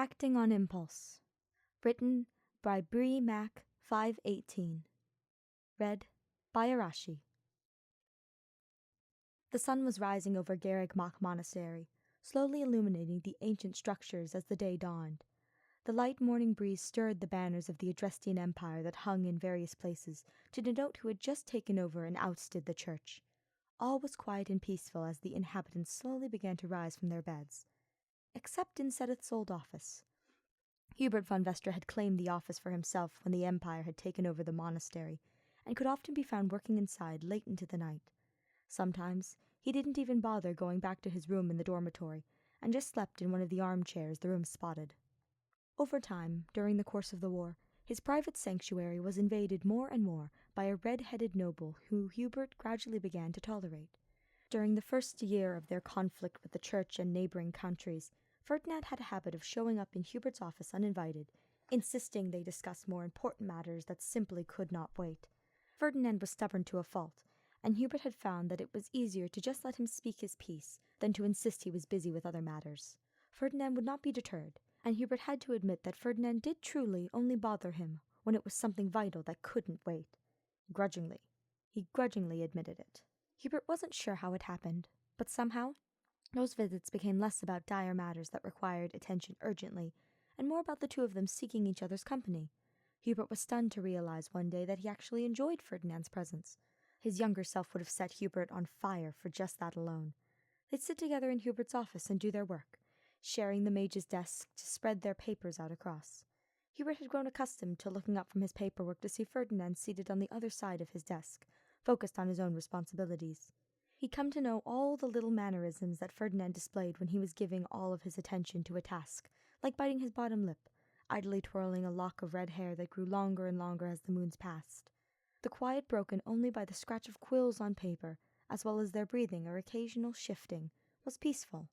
Acting on Impulse. Written by Bree Mac 518. Read by Arashi. The sun was rising over Garreg Mach Monastery, slowly illuminating the ancient structures as the day dawned. The light morning breeze stirred the banners of the Adrestian Empire that hung in various places to denote who had just taken over and ousted the church. All was quiet and peaceful as the inhabitants slowly began to rise from their beds. Except in Sedith's old office. Hubert von Vestra had claimed the office for himself when the Empire had taken over the monastery, and could often be found working inside late into the night. Sometimes he didn't even bother going back to his room in the dormitory, and just slept in one of the armchairs the room spotted. Over time, during the course of the war, his private sanctuary was invaded more and more by a red-headed noble who Hubert gradually began to tolerate. During the first year of their conflict with the church and neighboring countries, Ferdinand had a habit of showing up in Hubert's office uninvited, insisting they discuss more important matters that simply could not wait. Ferdinand was stubborn to a fault, and Hubert had found that it was easier to just let him speak his piece than to insist he was busy with other matters. Ferdinand would not be deterred, and Hubert had to admit that Ferdinand did truly only bother him when it was something vital that couldn't wait. He grudgingly admitted it. Hubert wasn't sure how it happened, but somehow those visits became less about dire matters that required attention urgently, and more about the two of them seeking each other's company. Hubert was stunned to realize one day that he actually enjoyed Ferdinand's presence. His younger self would have set Hubert on fire for just that alone. They'd sit together in Hubert's office and do their work, sharing the mage's desk to spread their papers out across. Hubert had grown accustomed to looking up from his paperwork to see Ferdinand seated on the other side of his desk, focused on his own responsibilities. He'd come to know all the little mannerisms that Ferdinand displayed when he was giving all of his attention to a task, like biting his bottom lip, idly twirling a lock of red hair that grew longer and longer as the moons passed. The quiet broken only by the scratch of quills on paper, as well as their breathing or occasional shifting, was peaceful.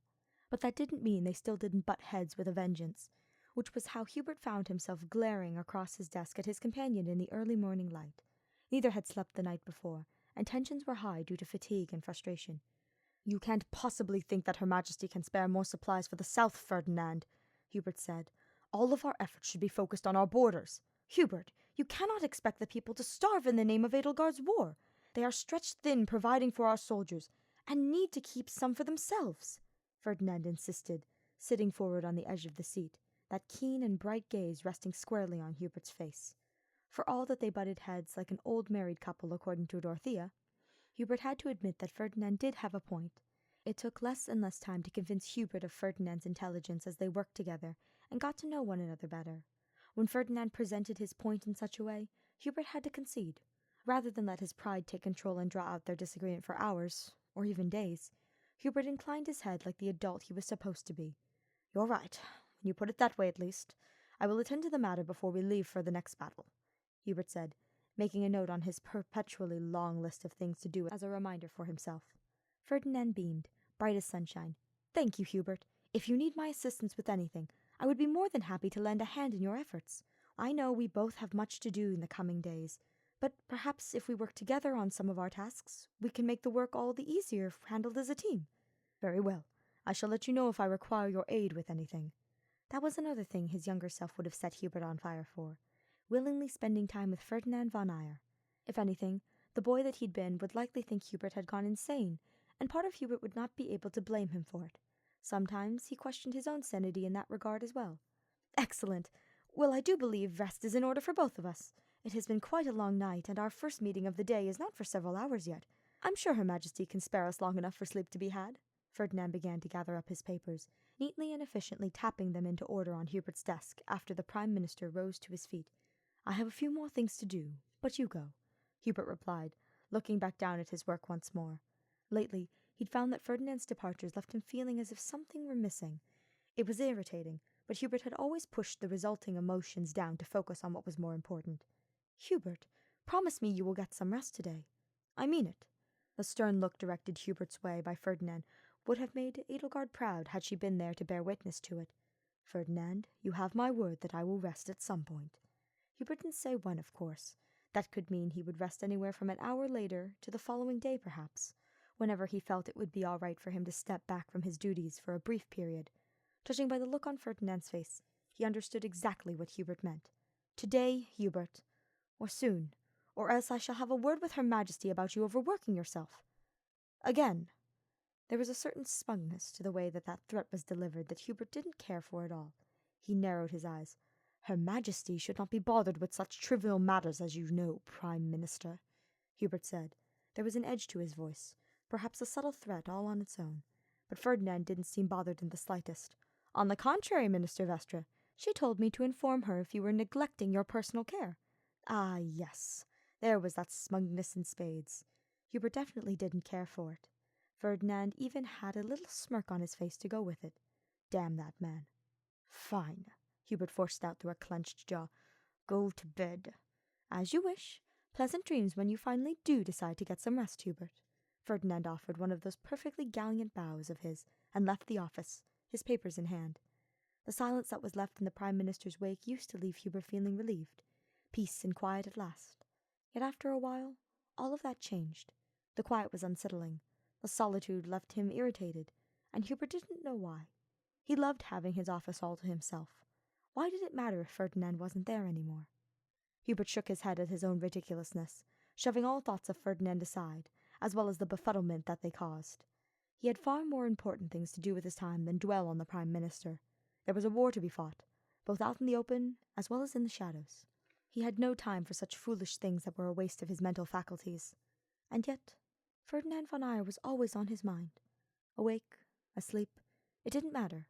But that didn't mean they still didn't butt heads with a vengeance, which was how Hubert found himself glaring across his desk at his companion in the early morning light. Neither had slept the night before, and tensions were high due to fatigue and frustration. "You can't possibly think that Her Majesty can spare more supplies for the south, Ferdinand," Hubert said. "All of our efforts should be focused on our borders. Hubert, you cannot expect the people to starve in the name of Edelgard's war. They are stretched thin providing for our soldiers, and need to keep some for themselves," Ferdinand insisted, sitting forward on the edge of the seat, that keen and bright gaze resting squarely on Hubert's face. For all that they butted heads like an old married couple according to Dorothea, Hubert had to admit that Ferdinand did have a point. It took less and less time to convince Hubert of Ferdinand's intelligence as they worked together and got to know one another better. When Ferdinand presented his point in such a way, Hubert had to concede. Rather than let his pride take control and draw out their disagreement for hours, or even days, Hubert inclined his head like the adult he was supposed to be. "You're right, when you put it that way at least. I will attend to the matter before we leave for the next battle," Hubert said, making a note on his perpetually long list of things to do as a reminder for himself. Ferdinand beamed, bright as sunshine. "Thank you, Hubert. If you need my assistance with anything, I would be more than happy to lend a hand in your efforts. I know we both have much to do in the coming days, but perhaps if we work together on some of our tasks, we can make the work all the easier if handled as a team." "Very well. I shall let you know if I require your aid with anything." That was another thing his younger self would have set Hubert on fire for, willingly spending time with Ferdinand von Aegir. If anything, the boy that he'd been would likely think Hubert had gone insane, and part of Hubert would not be able to blame him for it. Sometimes he questioned his own sanity in that regard as well. "Excellent. Well, I do believe rest is in order for both of us. It has been quite a long night, and our first meeting of the day is not for several hours yet. I'm sure Her Majesty can spare us long enough for sleep to be had." Ferdinand began to gather up his papers, neatly and efficiently tapping them into order on Hubert's desk after the Prime Minister rose to his feet. "I have a few more things to do, but you go," Hubert replied, looking back down at his work once more. Lately, he'd found that Ferdinand's departures left him feeling as if something were missing. It was irritating, but Hubert had always pushed the resulting emotions down to focus on what was more important. "Hubert, promise me you will get some rest today." "I mean it." The stern look directed Hubert's way by Ferdinand would have made Edelgard proud had she been there to bear witness to it. "Ferdinand, you have my word that I will rest at some point." Hubert didn't say when, of course. That could mean he would rest anywhere from an hour later to the following day, perhaps, whenever he felt it would be all right for him to step back from his duties for a brief period. Judging by the look on Ferdinand's face, He understood exactly what Hubert meant. "Today, Hubert, or soon, or else I shall have a word with Her Majesty about you overworking yourself." Again. There was a certain smugness to the way that threat was delivered that Hubert didn't care for at all. He narrowed his eyes. "Her Majesty should not be bothered with such trivial matters, as you know, Prime Minister," Hubert said. There was an edge to his voice, perhaps a subtle threat all on its own, but Ferdinand didn't seem bothered in the slightest. "On the contrary, Minister Vestre, she told me to inform her if you were neglecting your personal care." Ah, yes, there was that smugness in spades. Hubert definitely didn't care for it. Ferdinand even had a little smirk on his face to go with it. Damn that man. "Fine," Hubert forced out through a clenched jaw. "Go to bed." "As you wish. Pleasant dreams when you finally do decide to get some rest, Hubert." Ferdinand offered one of those perfectly gallant bows of his and left the office, his papers in hand. The silence that was left in the Prime Minister's wake used to leave Hubert feeling relieved. Peace and quiet at last. Yet after a while, all of that changed. The quiet was unsettling. The solitude left him irritated, and Hubert didn't know why. He loved having his office all to himself. Why did it matter if Ferdinand wasn't there anymore? Hubert shook his head at his own ridiculousness, shoving all thoughts of Ferdinand aside, as well as the befuddlement that they caused. He had far more important things to do with his time than dwell on the Prime Minister. There was a war to be fought, both out in the open as well as in the shadows. He had no time for such foolish things that were a waste of his mental faculties. And yet, Ferdinand von Aegir was always on his mind. Awake, asleep, it didn't matter.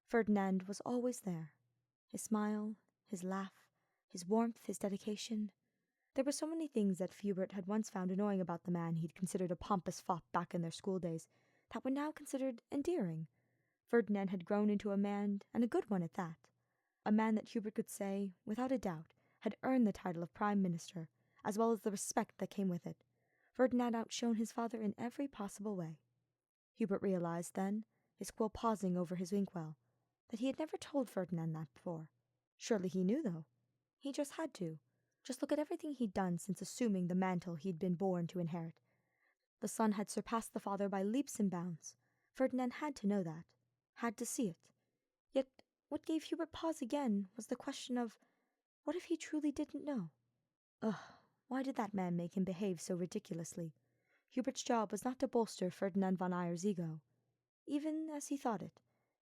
Ferdinand was always there. His smile, his laugh, his warmth, his dedication. There were so many things that Hubert had once found annoying about the man he'd considered a pompous fop back in their school days that were now considered endearing. Ferdinand had grown into a man, and a good one at that. A man that Hubert could say, without a doubt, had earned the title of Prime Minister, as well as the respect that came with it. Ferdinand outshone his father in every possible way. Hubert realized then, his quill pausing over his inkwell, that he had never told Ferdinand that before. Surely he knew, though. He just had to. Just look at everything he'd done since assuming the mantle he'd been born to inherit. The son had surpassed the father by leaps and bounds. Ferdinand had to know that, had to see it. Yet what gave Hubert pause again was the question of, what if he truly didn't know? Ugh, why did that man make him behave so ridiculously? Hubert's job was not to bolster Ferdinand von Aegir's ego. Even as he thought it,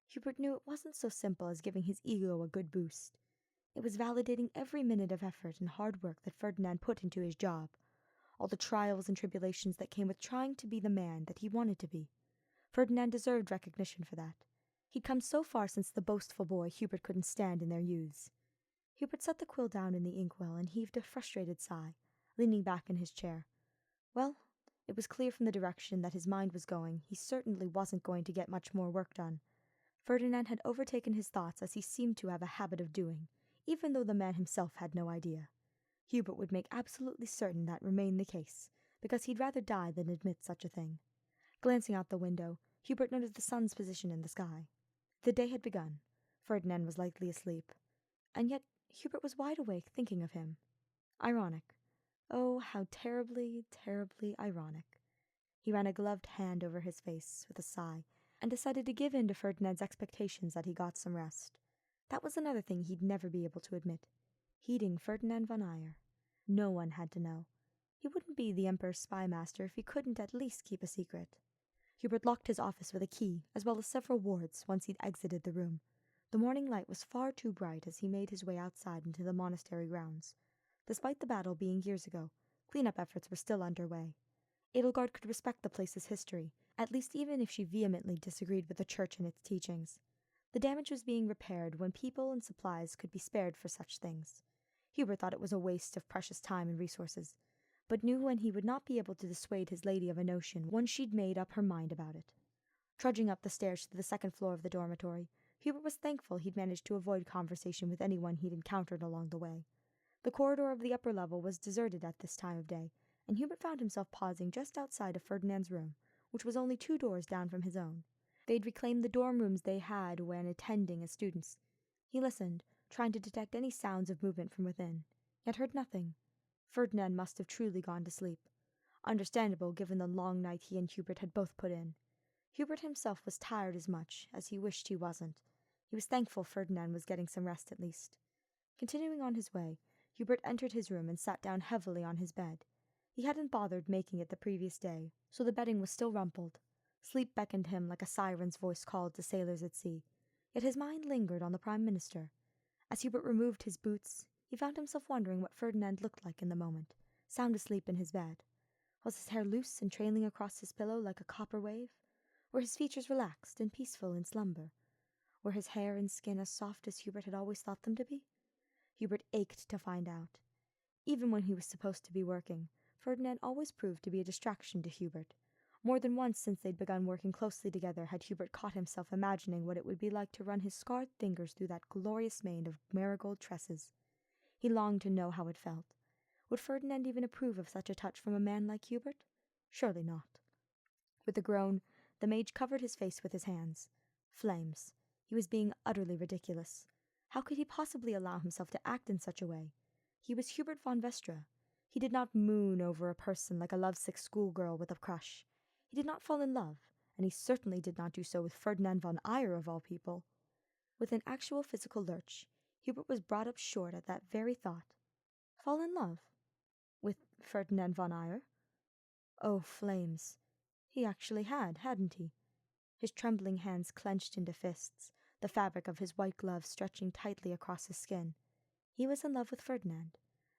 Hubert knew it wasn't so simple as giving his ego a good boost. It was validating every minute of effort and hard work that Ferdinand put into his job, all the trials and tribulations that came with trying to be the man that he wanted to be. Ferdinand deserved recognition for that. He'd come so far since the boastful boy Hubert couldn't stand in their youths. Hubert set the quill down in the inkwell and heaved a frustrated sigh, leaning back in his chair. Well, it was clear from the direction that his mind was going, he certainly wasn't going to get much more work done. Ferdinand had overtaken his thoughts as he seemed to have a habit of doing, even though the man himself had no idea. Hubert would make absolutely certain that remained the case, because he'd rather die than admit such a thing. Glancing out the window, Hubert noted the sun's position in the sky. The day had begun. Ferdinand was likely asleep. And yet Hubert was wide awake thinking of him. Ironic. Oh, how terribly, terribly ironic. He ran a gloved hand over his face with a sigh, and decided to give in to Ferdinand's expectations that he got some rest. That was another thing he'd never be able to admit. Heeding Ferdinand von Aegir. No one had to know. He wouldn't be the Emperor's spy master if he couldn't at least keep a secret. Hubert locked his office with a key, as well as several wards, once he'd exited the room. The morning light was far too bright as he made his way outside into the monastery grounds. Despite the battle being years ago, cleanup efforts were still underway. Edelgard could respect the place's history, at least even if she vehemently disagreed with the church and its teachings. The damage was being repaired when people and supplies could be spared for such things. Hubert thought it was a waste of precious time and resources, but knew when he would not be able to dissuade his lady of a notion once she'd made up her mind about it. Trudging up the stairs to the second floor of the dormitory, Hubert was thankful he'd managed to avoid conversation with anyone he'd encountered along the way. The corridor of the upper level was deserted at this time of day, and Hubert found himself pausing just outside of Ferdinand's room, which was only 2 doors down from his own. They'd reclaimed the dorm rooms they had when attending as students. He listened, trying to detect any sounds of movement from within, yet heard nothing. Ferdinand must have truly gone to sleep. Understandable given the long night he and Hubert had both put in. Hubert himself was tired as much as he wished he wasn't. He was thankful Ferdinand was getting some rest at least. Continuing on his way, Hubert entered his room and sat down heavily on his bed. He hadn't bothered making it the previous day, so the bedding was still rumpled. Sleep beckoned him like a siren's voice called to sailors at sea, yet his mind lingered on the Prime Minister. As Hubert removed his boots, he found himself wondering what Ferdinand looked like in the moment, sound asleep in his bed. Was his hair loose and trailing across his pillow like a copper wave? Were his features relaxed and peaceful in slumber? Were his hair and skin as soft as Hubert had always thought them to be? Hubert ached to find out. Even when he was supposed to be working, Ferdinand always proved to be a distraction to Hubert. More than once since they'd begun working closely together had Hubert caught himself imagining what it would be like to run his scarred fingers through that glorious mane of marigold tresses. He longed to know how it felt. Would Ferdinand even approve of such a touch from a man like Hubert? Surely not. With a groan, the mage covered his face with his hands. Flames. He was being utterly ridiculous. How could he possibly allow himself to act in such a way? He was Hubert von Vestra. He did not moon over a person like a lovesick schoolgirl with a crush. He did not fall in love, and he certainly did not do so with Ferdinand von Aegir of all people. With an actual physical lurch, Hubert was brought up short at that very thought. Fall in love? With Ferdinand von Aegir? Oh, flames. He actually had, hadn't he? His trembling hands clenched into fists, the fabric of his white gloves stretching tightly across his skin. He was in love with Ferdinand,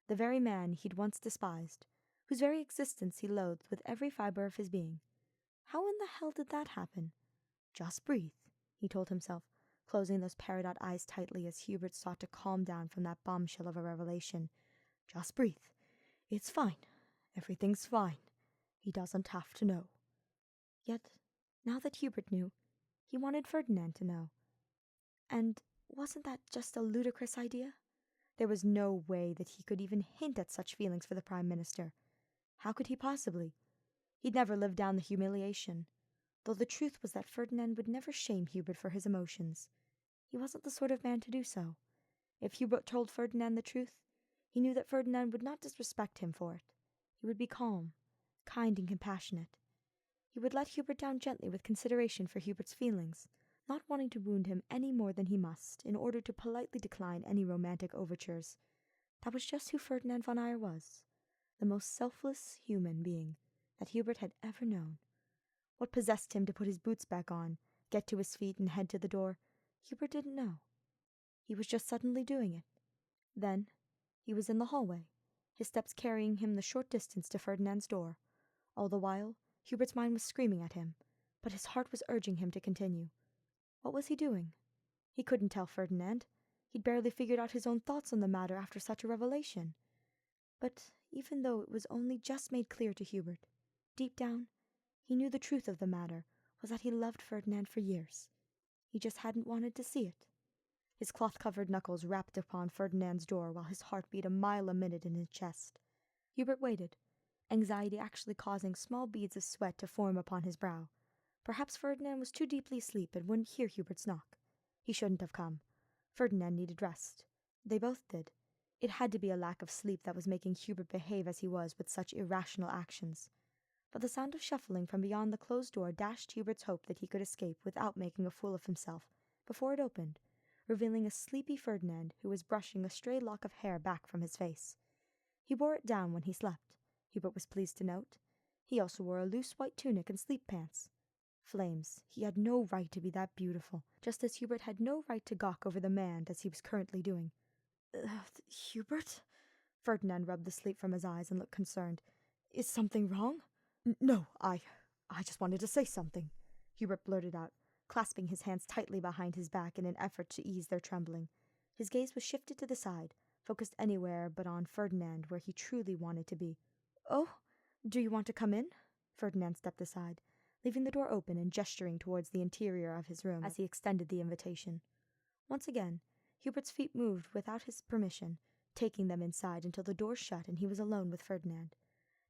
the very man he'd once despised, whose very existence he loathed with every fiber of his being. How in the hell did that happen? Just breathe, he told himself, closing those peridot eyes tightly as Hubert sought to calm down from that bombshell of a revelation. Just breathe. It's fine. Everything's fine. He doesn't have to know. Yet, now that Hubert knew, he wanted Ferdinand to know. And wasn't that just a ludicrous idea? There was no way that he could even hint at such feelings for the Prime Minister. How could he possibly? He'd never lived down the humiliation, though the truth was that Ferdinand would never shame Hubert for his emotions. He wasn't the sort of man to do so. If Hubert told Ferdinand the truth, he knew that Ferdinand would not disrespect him for it. He would be calm, kind and compassionate. He would let Hubert down gently with consideration for Hubert's feelings, not wanting to wound him any more than he must, in order to politely decline any romantic overtures. That was just who Ferdinand von Aegir was, the most selfless human being that Hubert had ever known. What possessed him to put his boots back on, get to his feet and head to the door, Hubert didn't know. He was just suddenly doing it. Then, he was in the hallway, his steps carrying him the short distance to Ferdinand's door. All the while, Hubert's mind was screaming at him, but his heart was urging him to continue. What was he doing? He couldn't tell Ferdinand. He'd barely figured out his own thoughts on the matter after such a revelation. But even though it was only just made clear to Hubert, deep down, he knew the truth of the matter was that he loved Ferdinand for years. He just hadn't wanted to see it. His cloth-covered knuckles rapped upon Ferdinand's door while his heart beat a mile a minute in his chest. Hubert waited, anxiety actually causing small beads of sweat to form upon his brow. Perhaps Ferdinand was too deeply asleep and wouldn't hear Hubert's knock. He shouldn't have come. Ferdinand needed rest. They both did. It had to be a lack of sleep that was making Hubert behave as he was with such irrational actions. But the sound of shuffling from beyond the closed door dashed Hubert's hope that he could escape without making a fool of himself before it opened, revealing a sleepy Ferdinand who was brushing a stray lock of hair back from his face. He wore it down when he slept, Hubert was pleased to note. He also wore a loose white tunic and sleep pants. Flames, he had no right to be that beautiful, just as Hubert had no right to gawk over the man as he was currently doing. Hubert? Ferdinand rubbed the sleep from his eyes and looked concerned. Is something wrong? No, I just wanted to say something, Hubert blurted out, clasping his hands tightly behind his back in an effort to ease their trembling. His gaze was shifted to the side, focused anywhere but on Ferdinand where he truly wanted to be. Oh, do you want to come in? Ferdinand stepped aside, leaving the door open and gesturing towards the interior of his room as he extended the invitation. Once again, Hubert's feet moved without his permission, taking them inside until the door shut and he was alone with Ferdinand.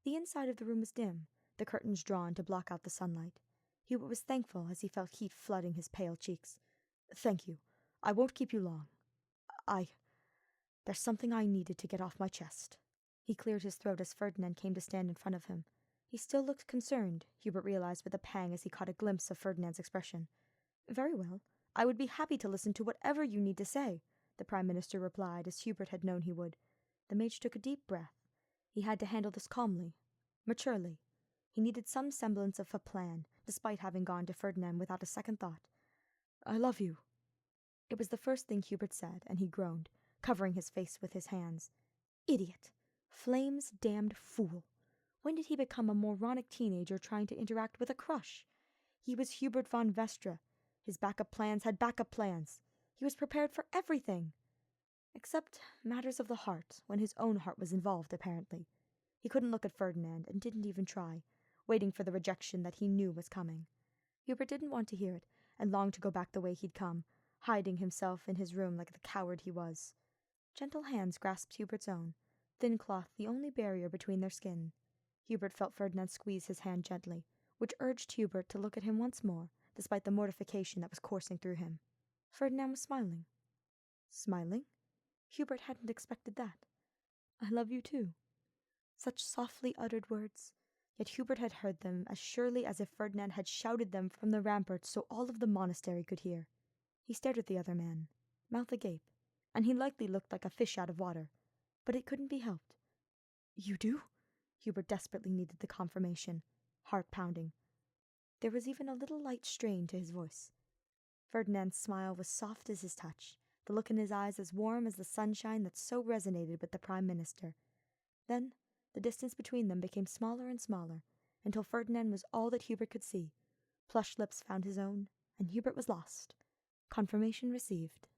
The inside of the room was dim, the curtains drawn to block out the sunlight. Hubert was thankful as he felt heat flooding his pale cheeks. Thank you. I won't keep you long. There's something I needed to get off my chest. He cleared his throat as Ferdinand came to stand in front of him. He still looked concerned, Hubert realized with a pang as he caught a glimpse of Ferdinand's expression. Very well. I would be happy to listen to whatever you need to say, the Prime Minister replied, as Hubert had known he would. The mage took a deep breath. He had to handle this calmly, maturely. He needed some semblance of a plan, despite having gone to Ferdinand without a second thought. I love you. It was the first thing Hubert said, and he groaned, covering his face with his hands. Idiot! Flame's damned fool! When did he become a moronic teenager trying to interact with a crush? He was Hubert von Vestra. His backup plans had backup plans. He was prepared for everything. Except matters of the heart, when his own heart was involved, apparently. He couldn't look at Ferdinand, and didn't even try, waiting for the rejection that he knew was coming. Hubert didn't want to hear it, and longed to go back the way he'd come, hiding himself in his room like the coward he was. Gentle hands grasped Hubert's own, thin cloth the only barrier between their skin. Hubert felt Ferdinand squeeze his hand gently, which urged Hubert to look at him once more, despite the mortification that was coursing through him. Ferdinand was smiling. Smiling? Hubert hadn't expected that. I love you too. Such softly uttered words, yet Hubert had heard them as surely as if Ferdinand had shouted them from the ramparts so all of the monastery could hear. He stared at the other man, mouth agape, and he likely looked like a fish out of water, but it couldn't be helped. You do? Hubert desperately needed the confirmation, heart pounding. There was even a little light strain to his voice. Ferdinand's smile was soft as his touch, the look in his eyes as warm as the sunshine that so resonated with the Prime Minister. Then the distance between them became smaller and smaller, until Ferdinand was all that Hubert could see. Plush lips found his own, and Hubert was lost. Confirmation received.